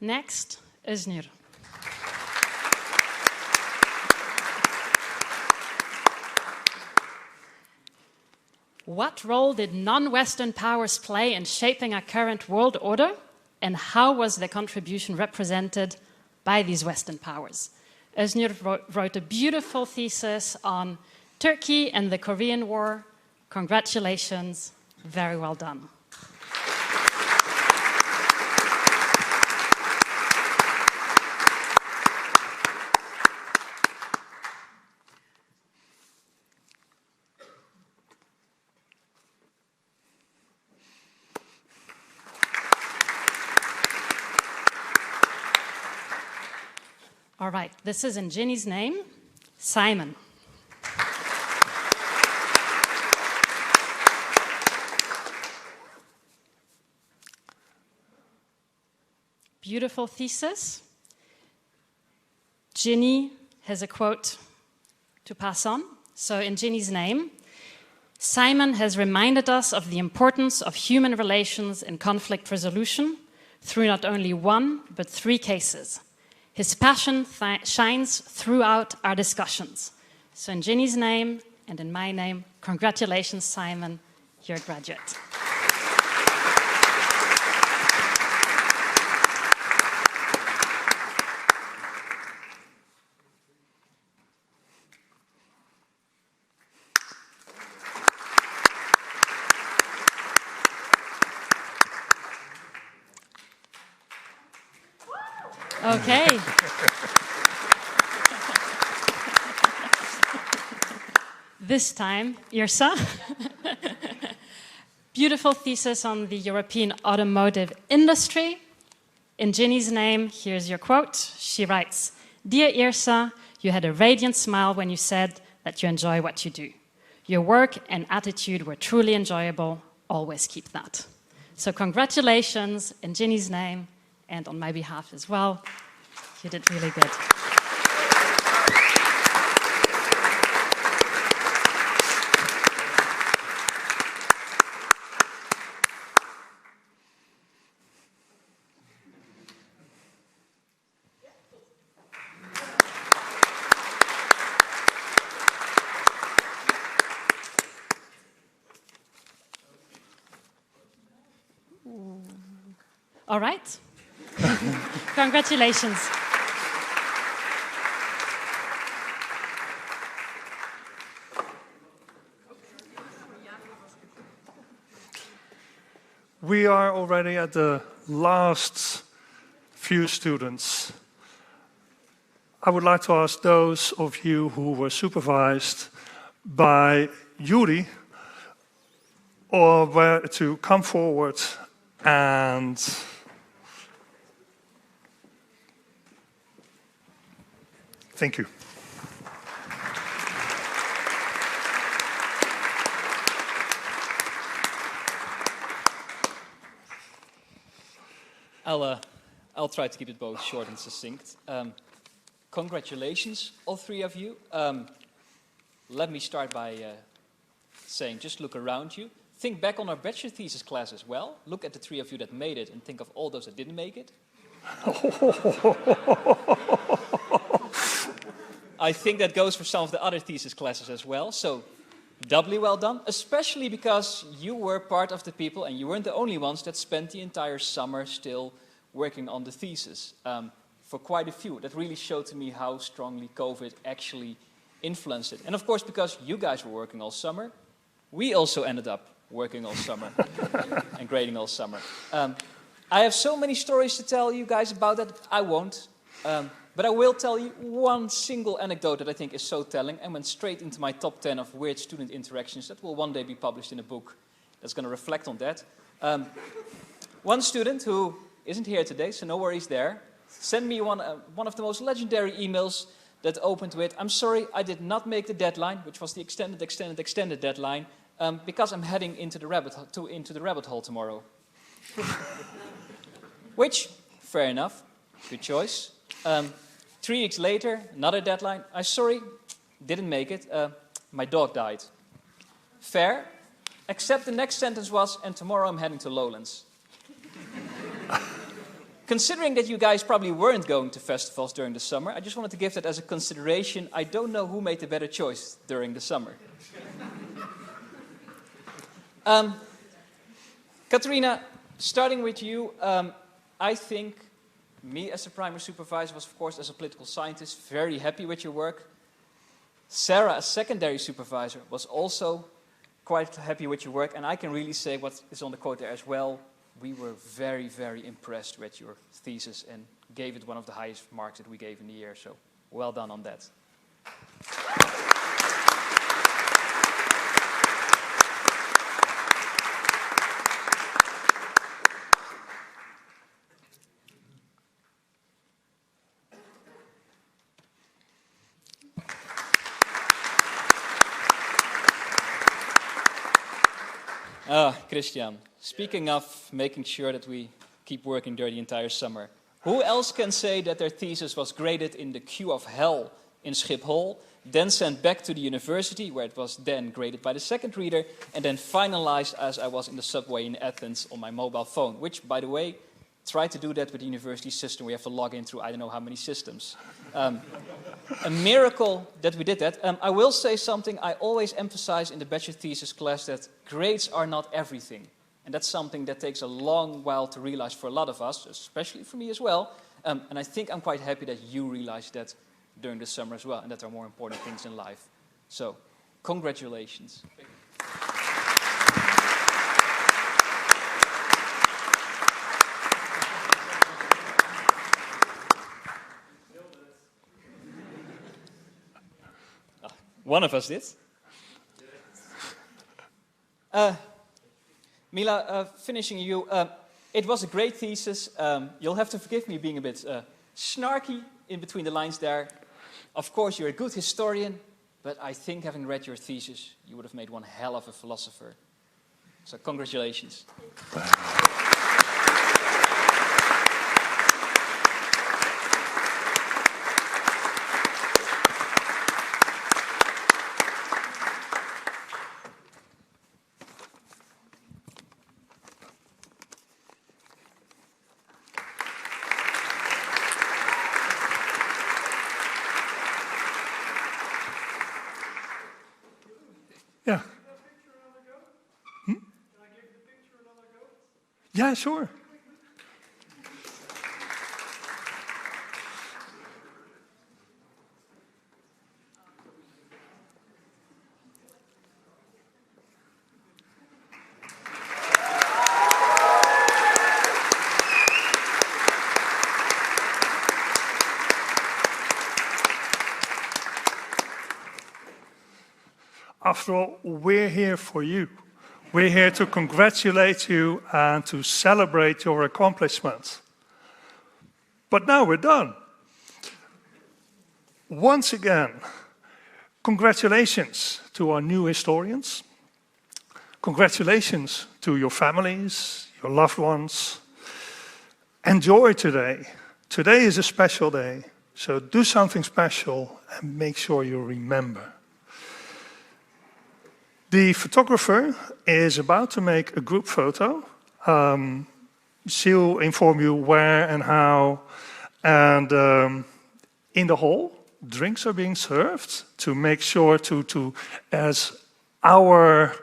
Next is Nur. What role did non-Western powers play in shaping our current world order, and how was their contribution represented by these Western powers? Öznur wrote a beautiful thesis on Turkey and the Korean War. Congratulations, very well done. All right, this is in Ginny's name, Simon. Beautiful thesis. Ginny has a quote to pass on. So in Ginny's name, Simon has reminded us of the importance of human relations in conflict resolution through not only one, but 3 cases. His passion shines throughout our discussions. So in Ginny's name and in my name, congratulations, Simon, you're a graduate. Okay. This time, Irsa. Beautiful thesis on the European automotive industry. In Ginny's name, here's your quote. She writes, "Dear Irsa, you had a radiant smile when you said that you enjoy what you do. Your work and attitude were truly enjoyable. Always keep that." So congratulations in Ginny's name and on my behalf as well. You did really good. All right. Congratulations. We are already at the last few students. I would like to ask those of you who were supervised by Yuri or were to come forward and thank you. I'll try to keep it both short and succinct. Congratulations, all three of you. Let me start by saying, just look around you. Think back on our bachelor thesis class as well. Look at the three of you that made it and think of all those that didn't make it. I think that goes for some of the other thesis classes as well. So doubly well done, especially because you were part of the people and you weren't the only ones that spent the entire summer still working on the thesis. For quite a few, that really showed to me how strongly COVID actually influenced it. And of course, because you guys were working all summer, we also ended up working all summer and grading all summer. I have so many stories to tell you guys about that. I won't. But I will tell you one single anecdote that I think is so telling and went straight into my top 10 of weird student interactions that will one day be published in a book that's going to reflect on that. One student who isn't here today, so no worries there, sent me one of the most legendary emails that opened with, "I'm sorry, I did not make the deadline," which was the extended deadline, because I'm heading into the rabbit hole tomorrow. Which, fair enough, good choice. 3 weeks later, another deadline. I'm sorry, didn't make it. My dog died. Fair, except the next sentence was, "and tomorrow I'm heading to Lowlands." Considering that you guys probably weren't going to festivals during the summer, I just wanted to give that as a consideration. I don't know who made the better choice during the summer. Katerina, starting with you, I think me as a primary supervisor was, of course, as a political scientist, very happy with your work. Sarah, as secondary supervisor, was also quite happy with your work, and I can really say what is on the quote there as well. We were very, very impressed with your thesis and gave it one of the highest marks that we gave in the year, so well done on that. Christian, speaking of making sure that we keep working during the entire summer, who else can say that their thesis was graded in the queue of hell in Schiphol, then sent back to the university, where it was then graded by the second reader, and then finalized as I was in the subway in Athens on my mobile phone, which, by the way, try to do that with the university system. We have to log in through I don't know how many systems. A miracle that we did that. I will say something I always emphasize in the bachelor thesis class, that grades are not everything. And that's something that takes a long while to realize for a lot of us, especially for me as well. And I think I'm quite happy that you realized that during the summer as well, and that there are more important things in life. So, congratulations. One of us did. Mila, finishing you, it was a great thesis. You'll have to forgive me being a bit snarky in between the lines there. Of course, you're a good historian, but I think having read your thesis, you would have made one hell of a philosopher. So congratulations. Yeah. Hmm? Yeah, sure. After all, we're here for you. We're here to congratulate you and to celebrate your accomplishments. But now we're done. Once again, congratulations to our new historians. Congratulations to your families, your loved ones. Enjoy today. Today is a special day, so do something special and make sure you remember. The photographer is about to make a group photo. She'll inform you where and how. And in the hall, drinks are being served to make sure as our,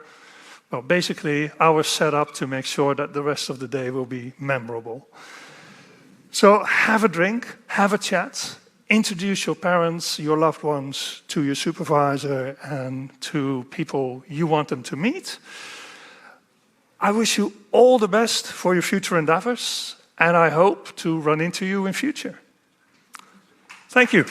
well, basically our setup to make sure that the rest of the day will be memorable. So have a drink, have a chat, introduce your parents, your loved ones to your supervisor and to people you want them to meet. I wish you all the best for your future endeavors, and I hope to run into you in future. Thank you.